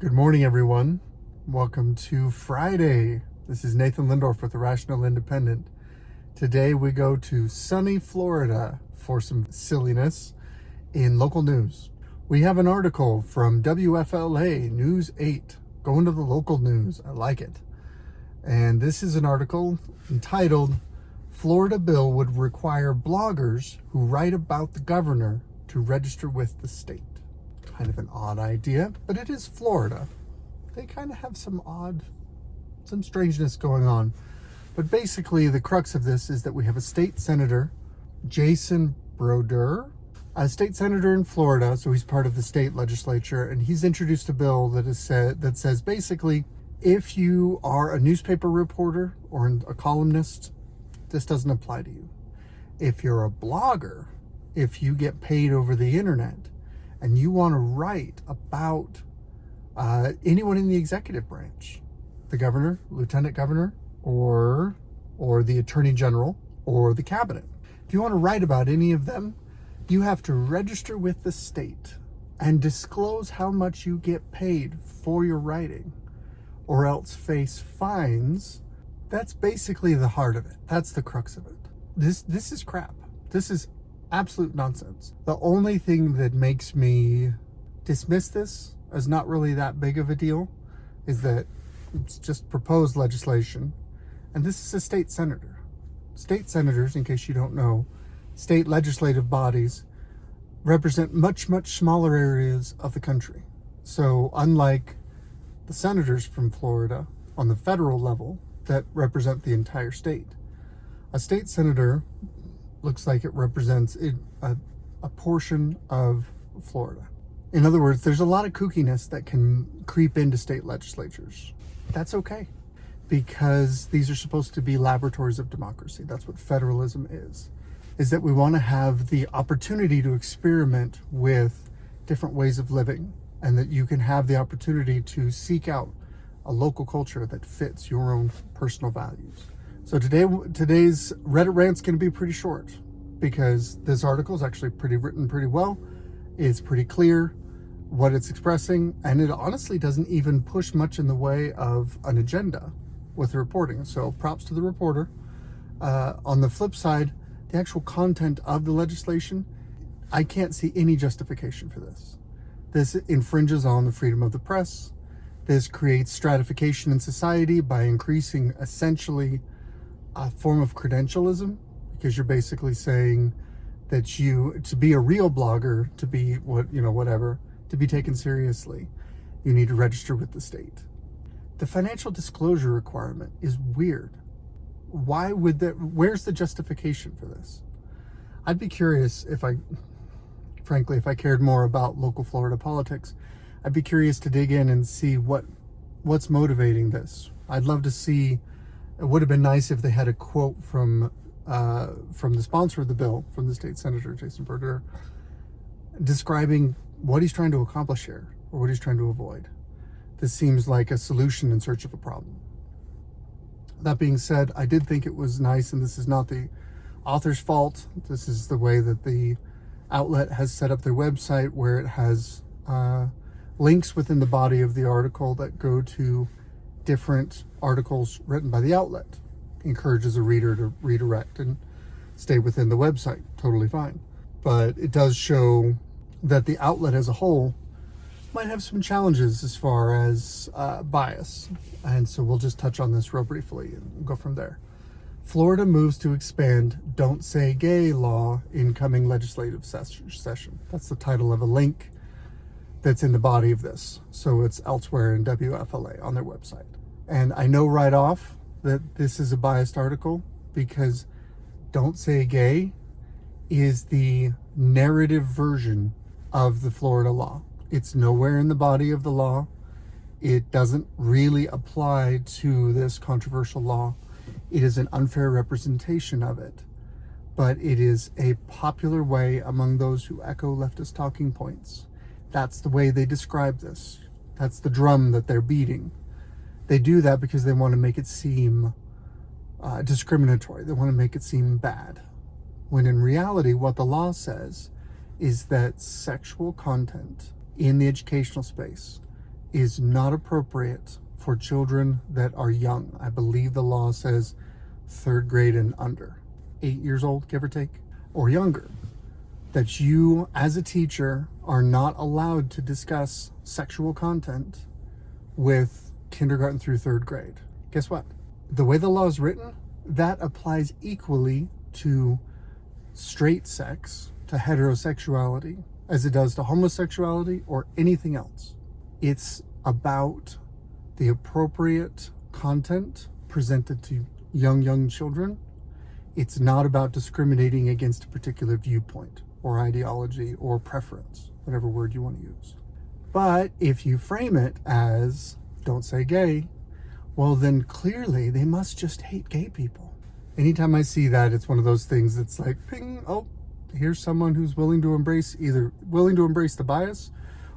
Good morning, everyone. Welcome to Friday. This is Nathan Lindorf with the Rational Independent. Today we go to sunny Florida for some silliness in local news. We have an article from WFLA News 8, going to the local news. I like it. And this is an article entitled, Florida Bill Would Require Bloggers Who Write About the Governor to Register with the State. Kind of an odd idea, but it is Florida. They kind of have some strangeness going on. But basically, the crux of this is that we have a state senator, Jason Brodeur, a state senator in Florida, so he's part of the state legislature, and he's introduced a bill that says basically, if you are a newspaper reporter or a columnist, this doesn't apply to you. If you're a blogger, if you get paid over the internet, and you want to write about anyone in the executive branch, the governor, lieutenant governor, or the attorney general, or the cabinet. If you want to write about any of them, you have to register with the state and disclose how much you get paid for your writing, or else face fines. That's basically the heart of it. That's the crux of it. This is crap. This is absolute nonsense. The only thing that makes me dismiss this as not really that big of a deal is that it's just proposed legislation, and this is a state senator. State senators, in case you don't know, state legislative bodies represent much, much smaller areas of the country. So unlike the senators from Florida on the federal level that represent the entire state, a state senator looks like it represents a portion of Florida. In other words, there's a lot of kookiness that can creep into state legislatures. That's okay, because these are supposed to be laboratories of democracy. That's what federalism is that we want to have the opportunity to experiment with different ways of living, and that you can have the opportunity to seek out a local culture that fits your own personal values. So today's Reddit Rant's going to be pretty short, because this article is actually written pretty well. It's pretty clear what it's expressing, and it honestly doesn't even push much in the way of an agenda with the reporting. So props to the reporter. On the flip side, the actual content of the legislation, I can't see any justification for this. This infringes on the freedom of the press. This creates stratification in society by increasing essentially a form of credentialism, because you're basically saying that to be a real blogger, to be to be taken seriously, you need to register with the state. The financial disclosure requirement is weird. Why would that? Where's the justification for this? I'd be curious if I cared more about local Florida politics, I'd be curious to dig in and see what's motivating this. I'd love to see. It would have been nice if they had a quote from the sponsor of the bill, from the state senator, Jason Brodeur, describing what he's trying to accomplish here, or what he's trying to avoid. This seems like a solution in search of a problem. That being said, I did think it was nice, and this is not the author's fault. This is the way that the outlet has set up their website, where it has links within the body of the article that go to different articles written by the outlet. Encourages a reader to redirect and stay within the website. Totally fine. But it does show that the outlet as a whole might have some challenges as far as bias. And so we'll just touch on this real briefly and go from there. Florida moves to expand Don't Say Gay law in coming legislative session. That's the title of a link that's in the body of this. So it's elsewhere in WFLA on their website. And I know right off that this is a biased article, because Don't Say Gay is the narrative version of the Florida law. It's nowhere in the body of the law. It doesn't really apply to this controversial law. It is an unfair representation of it, but it is a popular way among those who echo leftist talking points. That's the way they describe this. That's the drum that they're beating. They do that because they want to make it seem discriminatory. They want to make it seem bad. When in reality, what the law says is that sexual content in the educational space is not appropriate for children that are young. I believe the law says 3rd grade and under, 8 years old, give or take, or younger. That you, as a teacher, are not allowed to discuss sexual content with kindergarten through 3rd grade. Guess what? The way the law is written, that applies equally to straight sex, to heterosexuality, as it does to homosexuality or anything else. It's about the appropriate content presented to young children. It's not about discriminating against a particular viewpoint or ideology or preference, whatever word you want to use. But if you frame it as, don't say gay, well then clearly they must just hate gay people. Anytime I see that, it's one of those things that's like, ping, oh, here's someone who's either willing to embrace the bias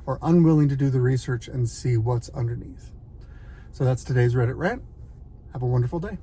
or unwilling to do the research and see what's underneath. So that's today's Reddit Rant. Have a wonderful day.